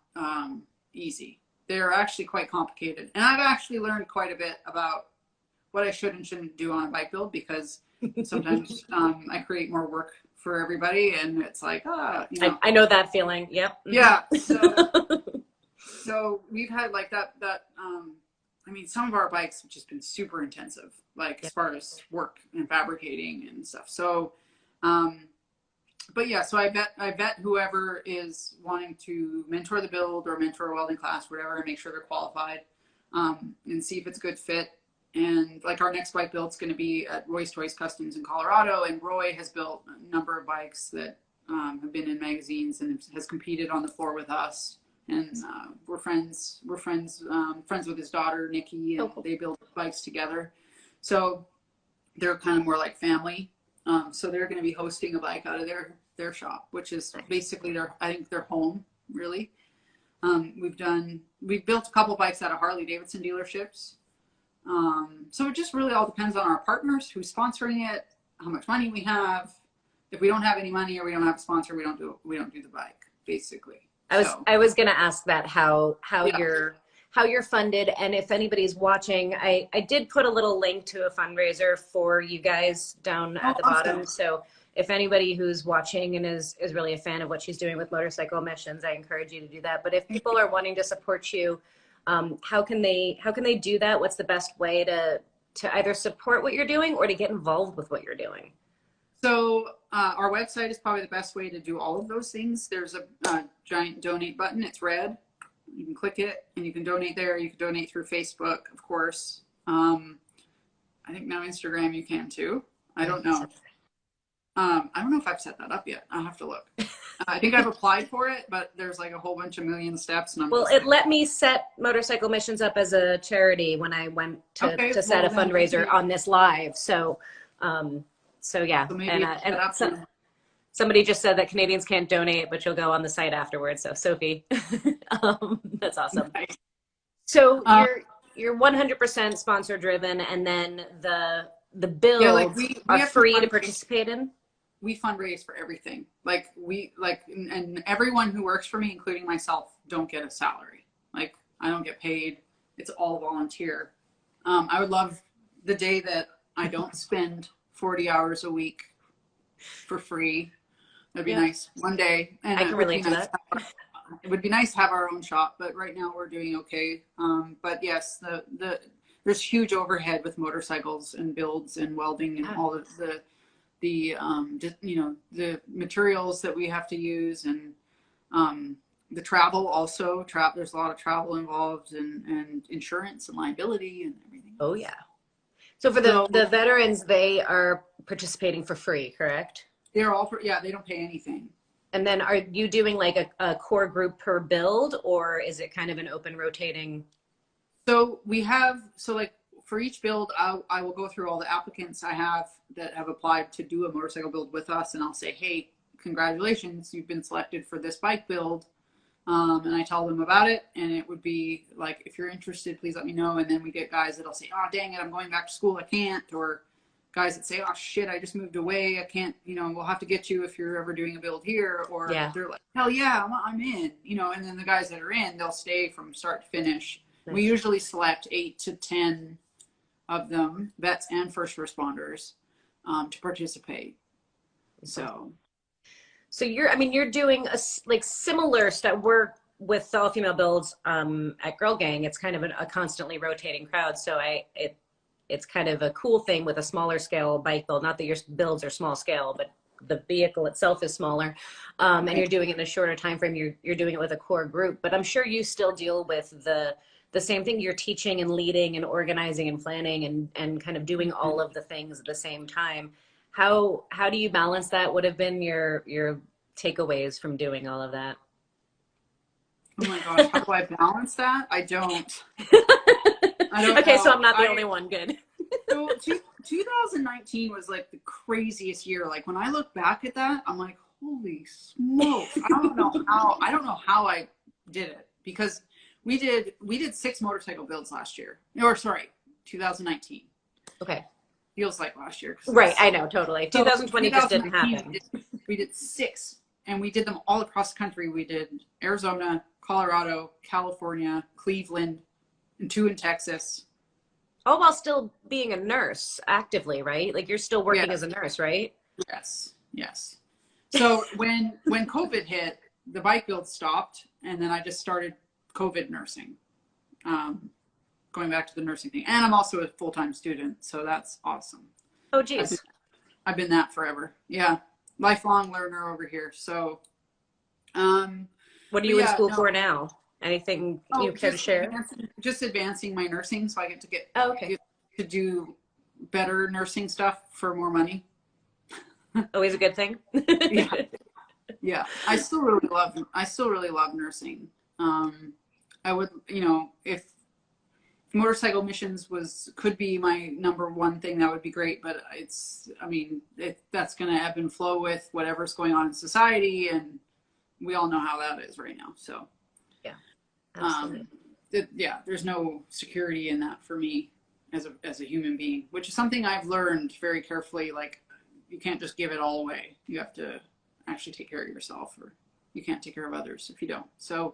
easy. They're actually quite complicated. And I've actually learned quite a bit about what I should and shouldn't do on a bike build, because sometimes I create more work for everybody, and it's like, you know. I know that feeling. Yep. Yeah. So we've had like that. I mean, some of our bikes have just been super intensive, like as far as work and fabricating and stuff. So, but yeah, so I bet whoever is wanting to mentor the build or mentor a welding class, whatever, and make sure they're qualified, and see if it's a good fit. And like our next bike build is going to be at Roy's Toys Customs in Colorado, and Roy has built a number of bikes that have been in magazines and has competed on the floor with us. And we're friends with his daughter Nikki, and they build bikes together. So they're kind of more like family. So they're going to be hosting a bike out of their shop, which is basically I think their home, really. We've built a couple bikes out of Harley Davidson dealerships. So it just really all depends on our partners, who's sponsoring it, how much money we have. If we don't have any money or we don't have a sponsor, we don't do the bike, basically. I was going to ask that, how you're funded, and if anybody's watching, I did put a little link to a fundraiser for you guys down at the bottom. So if anybody who's watching and is really a fan of what she's doing with Motorcycle Missions, I encourage you to do that. But if people are wanting to support you, how can they do that? What's the best way to either support what you're doing or to get involved with what you're doing? So our website is probably the best way to do all of those things. There's a giant donate button. It's red. You can click it and you can donate there. You can donate through Facebook, of course. I think now Instagram you can too. I don't know. I don't know if I've set that up yet. I'll have to look. I think I've applied for it, but there's like a whole bunch of million steps. And it let me set Motorcycle Missions up as a charity when I went to set a fundraiser on this live. So yeah. So somebody just said that Canadians can't donate, but you'll go on the site afterwards. So Sophie, that's awesome. Nice. So you're 100% sponsor driven, and then the builds are free to participate in. We fundraise for everything. And everyone who works for me, including myself, don't get a salary. Like, I don't get paid. It's all volunteer. I would love the day that I don't spend 40 hours a week for free. That'd be nice one day. And I can relate to that. It would be nice to have our own shop, but right now we're doing okay. But yes, there's huge overhead with motorcycles and builds and welding and all of the materials that we have to use, and the travel also. There's a lot of travel involved, and insurance and liability and everything. Oh yeah. So for So the veterans, they are participating for free, correct? they're all for, yeah, they don't pay anything. And then are you doing like a core group per build, or is it kind of an open rotating? So we have, so like for each build, I will go through all the applicants I have that have applied to do a motorcycle build with us. And I'll say, hey, congratulations, you've been selected for this bike build. And I tell them about it, and it would be like, if you're interested, please let me know. And then we get guys that'll say, oh, dang it, I'm going back to school, I can't. Or guys that say, oh, shit, I just moved away, I can't, we'll have to get you if you're ever doing a build here. Or Yeah. they're like, hell yeah, I'm in, and then the guys that are in, they'll stay from start to finish. Nice. We usually select 8 to 10 of them, vets and first responders, to participate. So you're doing like similar stuff. We're with all female builds at Girl Gang. It's kind of a constantly rotating crowd. So it's kind of a cool thing with a smaller scale bike build. Not that your builds are small scale, but the vehicle itself is smaller. And you're doing it in a shorter time frame. You're doing it with a core group. But I'm sure you still deal with the same thing. You're teaching and leading and organizing and planning and kind of doing all of the things at the same time. How do you balance that? What have been your takeaways from doing all of that? Oh my gosh, how do I balance that? I don't. Okay, so I'm not the only one. Good. So 2019 was like the craziest year. Like when I look back at that, I'm like, holy smokes. I don't know how I did it, because we did 6 motorcycle builds last year. Or sorry, 2019. Okay. Feels like last year. Right, I know, totally. So 2020 just didn't happen. We did 6, and we did them all across the country. We did Arizona, Colorado, California, Cleveland, and 2 in Texas. All while still being a nurse actively, right? Like you're still working as a nurse, right? Yes. So when COVID hit, the bike build stopped, and then I just started COVID nursing. Going back to the nursing thing. And I'm also a full-time student, so that's awesome. Oh, geez. I've been that forever. Yeah. Lifelong learner over here. So, what are you in school for now? Anything you care to share? Just advancing my nursing, so I get to get to do better nursing stuff for more money. Always a good thing. Yeah. I still really love nursing. I would, if motorcycle missions could be my number one thing, that would be great. But that's going to ebb and flow with whatever's going on in society, and we all know how that is right now. So yeah, absolutely. There's no security in that for me as a human being, which is something I've learned very carefully. Like, you can't just give it all away. You have to actually take care of yourself, or you can't take care of others if you don't. So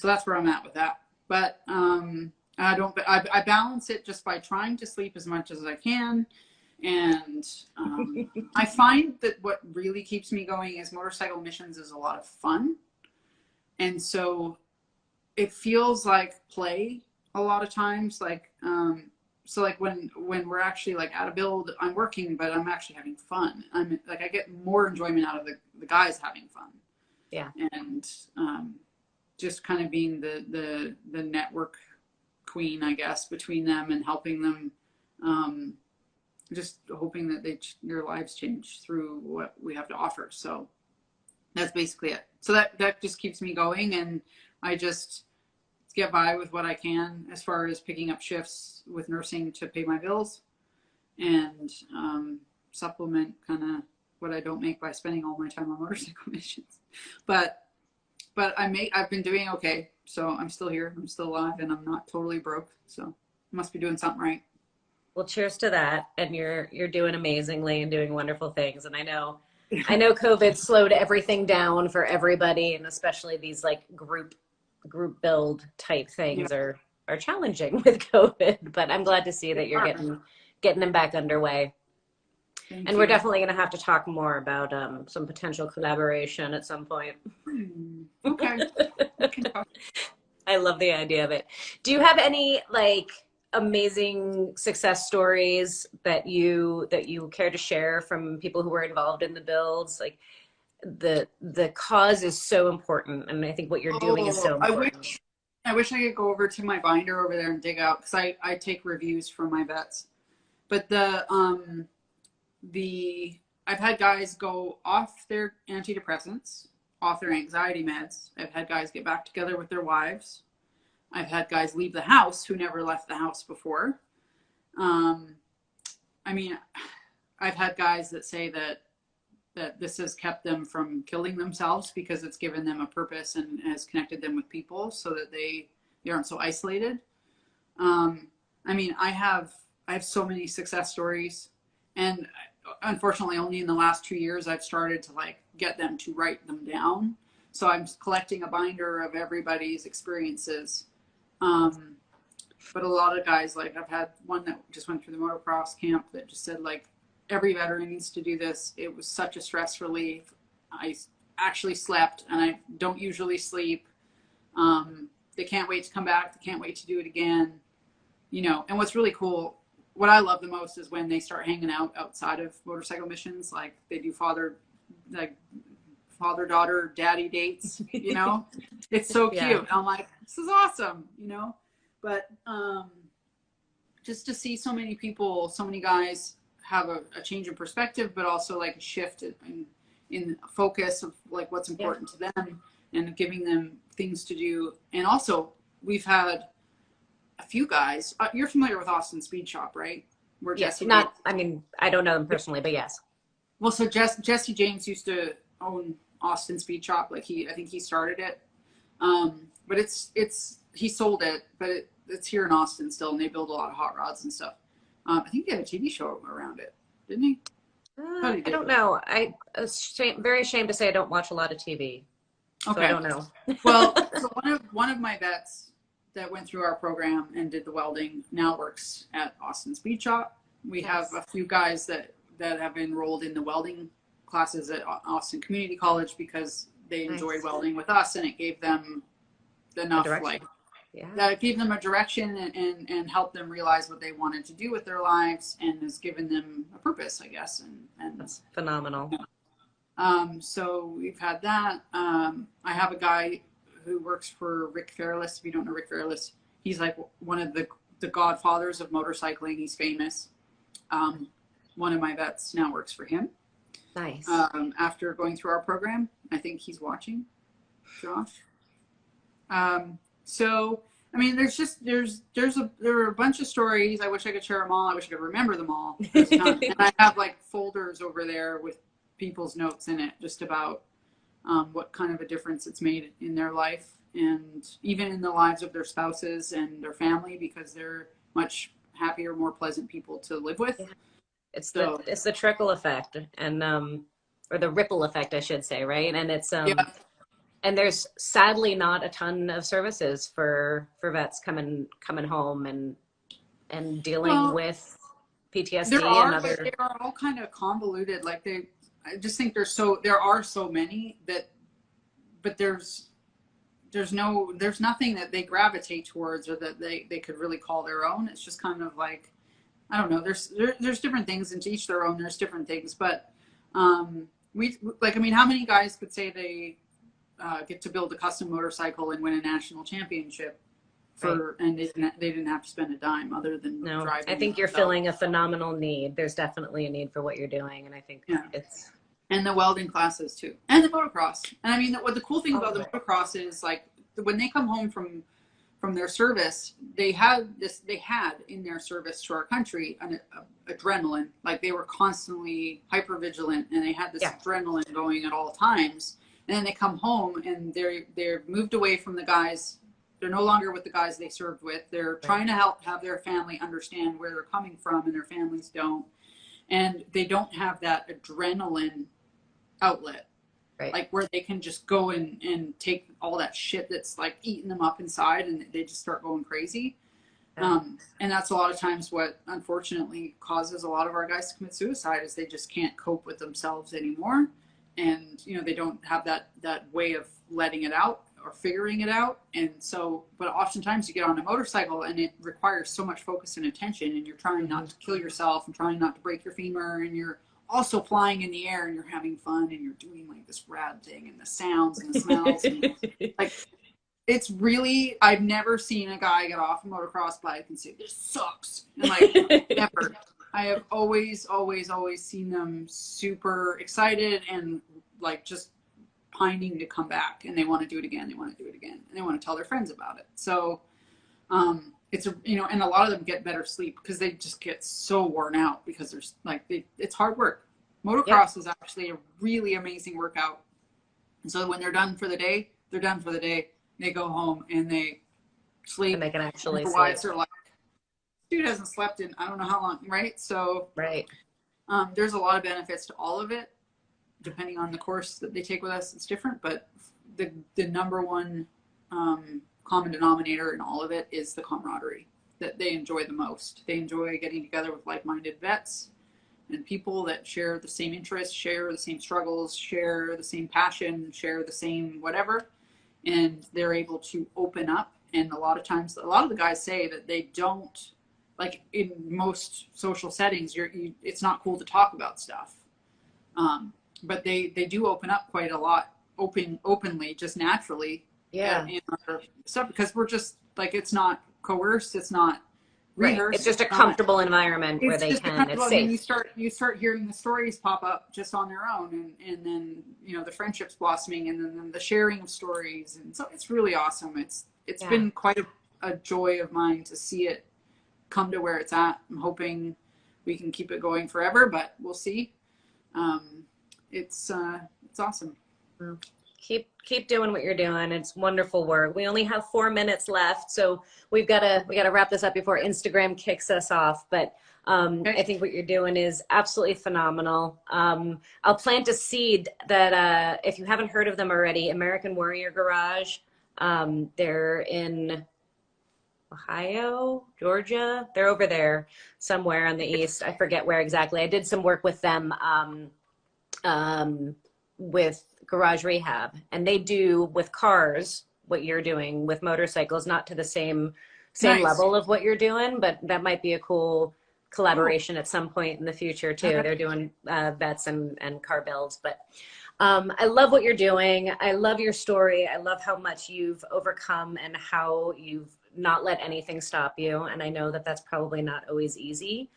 that's where I'm at with that. But I balance it just by trying to sleep as much as I can. And I find that what really keeps me going is motorcycle missions is a lot of fun. And so it feels like play a lot of times. Like, so like when we're actually like at a build, I'm working, but I'm actually having fun. I get more enjoyment out of the guys having fun. Yeah. And just kind of being the network queen, I guess, between them and helping them, just hoping that their lives change through what we have to offer. So that's basically it. So that just keeps me going, and I just get by with what I can as far as picking up shifts with nursing to pay my bills, and supplement kind of what I don't make by spending all my time on motorcycle missions. But I've been doing okay. So I'm still here, I'm still alive, and I'm not totally broke. So I must be doing something right. Well, cheers to that. And you're doing amazingly and doing wonderful things. And I know COVID slowed everything down for everybody, and especially these like group build type things are challenging with COVID, but I'm glad to see that you're getting them back underway. Thank you. We're definitely going to have to talk more about some potential collaboration at some point. Okay. I love the idea of it. Do you have any like amazing success stories that you care to share from people who were involved in the builds? Like the cause is so important, and I think what you're doing is so important. I wish I could go over to my binder over there and dig out, because I take reviews from my vets. But I've had guys go off their antidepressants, off their anxiety meds. I've had guys get back together with their wives. I've had guys leave the house who never left the house before. I mean, I've had guys that say that this has kept them from killing themselves because it's given them a purpose and has connected them with people so that they aren't so isolated. I mean, I have so many success stories, and unfortunately only in the last 2 years I've started to like get them to write them down. So I'm collecting a binder of everybody's experiences. But a lot of guys, like I've had one that just went through the motocross camp that just said like, every veteran needs to do this. It was such a stress relief. I actually slept, and I don't usually sleep. They can't wait to come back. They can't wait to do it again. You know, and what's really cool, what I love the most is when they start hanging out outside of motorcycle missions. Like they do father-daughter daddy dates, you know. It's so cute. Yeah. I'm like, this is awesome, you know. But just to see so many people, so many guys have a change in perspective, but also like a shift in focus of like what's important to them and giving them things to do. And also we've had a few guys, you're familiar with Austin Speed Shop, right? Where yes, Jesse I mean, I don't know them personally, but yes. Well, so Jesse James used to own Austin Speed Shop. Like I think he started it. But he sold it, but it's here in Austin still, and they build a lot of hot rods and stuff. I think they had a TV show around it, didn't he? I don't know. I'm very ashamed to say I don't watch a lot of TV. So okay. I don't know. Well, so one of my vets that went through our program and did the welding now works at Austin Speed Shop. We have a few guys that have enrolled in the welding classes at Austin Community College because they enjoyed welding with us, and it gave them enough that gave them a direction and helped them realize what they wanted to do with their lives, and has given them a purpose, I guess. And that's phenomenal. So we've had that. I have a guy who works for Rick Fairless. If you don't know Rick Fairless, he's like one of the godfathers of motorcycling. He's famous. One of my vets now works for him. Nice. After going through our program, I think he's watching, Josh. So, I mean, there are a bunch of stories. I wish I could share them all. I wish I could remember them all. And I have like folders over there with people's notes in it, just about what kind of a difference it's made in their life, and even in the lives of their spouses and their family, because they're much happier, more pleasant people to live with. Yeah. It's the trickle effect, and or the ripple effect, I should say, right? And it's and there's sadly not a ton of services for vets coming home and dealing with PTSD and other. They are all kind of convoluted. Like I just think there are so many but there's nothing that they gravitate towards or that they could really call their own. It's just kind of like, I don't know. There's different things, and to each their own. There's different things, but how many guys could say they get to build a custom motorcycle and win a national championship and they didn't have to spend a dime other than driving? I think you're filling a phenomenal need. There's definitely a need for what you're doing, and I think it's. And the welding classes too, and the motocross. And I mean, what the cool thing about the motocross is, like, when they come home from their service, they had in their service to our country an adrenaline. Like, they were constantly hyper vigilant, and they had this adrenaline going at all times. And then they come home and they're moved away from the guys. They're no longer with the guys they served with. They're trying to have their family understand where they're coming from, and their families don't. And they don't have that adrenaline outlet, like where they can just go and take all that shit that's like eating them up inside, and they just start going crazy. And that's a lot of times what unfortunately causes a lot of our guys to commit suicide, is they just can't cope with themselves anymore. And, they don't have that way of letting it out or figuring it out. And so, but oftentimes you get on a motorcycle and it requires so much focus and attention, and you're trying not to kill yourself and trying not to break your femur, and you're also flying in the air, and you're having fun, and you're doing like this rad thing, and the sounds and the smells. And, like, it's really, I've never seen a guy get off a motocross bike and say, this sucks. And like, never. I have always seen them super excited and like just pining to come back, and they want to do it again. They want to do it again, and they want to tell their friends about it. So it's and a lot of them get better sleep because they just get so worn out because there's like it's hard work. Motocross is actually a really amazing workout. And so when they're done for the day, they're done for the day. They go home and they sleep. And they can actually sleep. Otherwise, they're like, dude hasn't slept in I don't know how long, right? So there's a lot of benefits to all of it. Depending on the course that they take with us, it's different. But the number one common denominator in all of it is the camaraderie that they enjoy the most. They enjoy getting together with like-minded vets and people that share the same interests, share the same struggles, share the same passion, share the same whatever. And they're able to open up. And a lot of times, a lot of the guys say that they don't, like in most social settings, it's not cool to talk about stuff. But they do open up quite a lot, openly, just naturally. Yeah. In our stuff, because we're just like, it's not coerced, it's not rehearsed. It's just a comfortable environment where they can. It's safe. You start hearing the stories pop up just on their own, and then the friendships blossoming, and then the sharing of stories, and so it's really awesome. It's been quite a joy of mine to see it come to where it's at. I'm hoping we can keep it going forever, but we'll see. It's awesome. Well, keep doing what you're doing. It's wonderful work. We only have 4 minutes left, so we gotta wrap this up before Instagram kicks us off. But I think what you're doing is absolutely phenomenal. I'll plant a seed that if you haven't heard of them already, American Warrior Garage. They're in Ohio, Georgia. They're over there somewhere on the east. I forget where exactly. I did some work with them with garage rehab, and they do with cars what you're doing with motorcycles, not to the same level of what you're doing, but that might be a cool collaboration at some point in the future too. They're doing vets and car builds, but I love what you're doing. I love your story. I love how much you've overcome and how you've not let anything stop you. And I know that that's probably not always easy,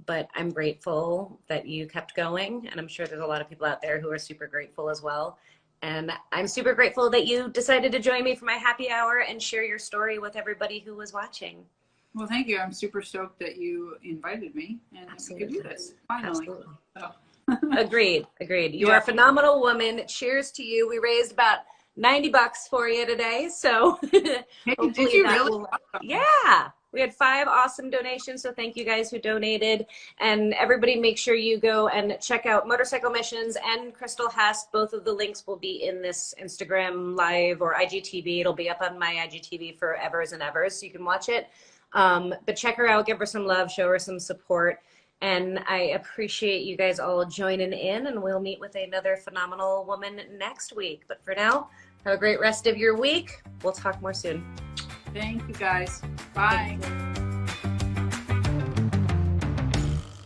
but I'm grateful that you kept going. And I'm sure there's a lot of people out there who are super grateful as well. And I'm super grateful that you decided to join me for my happy hour and share your story with everybody who was watching. Well, thank you. I'm super stoked that you invited me and we could do this finally. Absolutely. So. Agreed. You are a phenomenal woman. Cheers to you. We raised about $90 for you today. So Hey, did you really? Yeah. We had 5 awesome donations, so thank you guys who donated. And everybody make sure you go and check out Motorcycle Missions and Krystal Hess. Both of the links will be in this Instagram Live or IGTV. It'll be up on my IGTV for evers and evers, so you can watch it. But check her out, give her some love, show her some support. And I appreciate you guys all joining in, and we'll meet with another phenomenal woman next week. But for now, have a great rest of your week. We'll talk more soon. Thank you guys. Bye.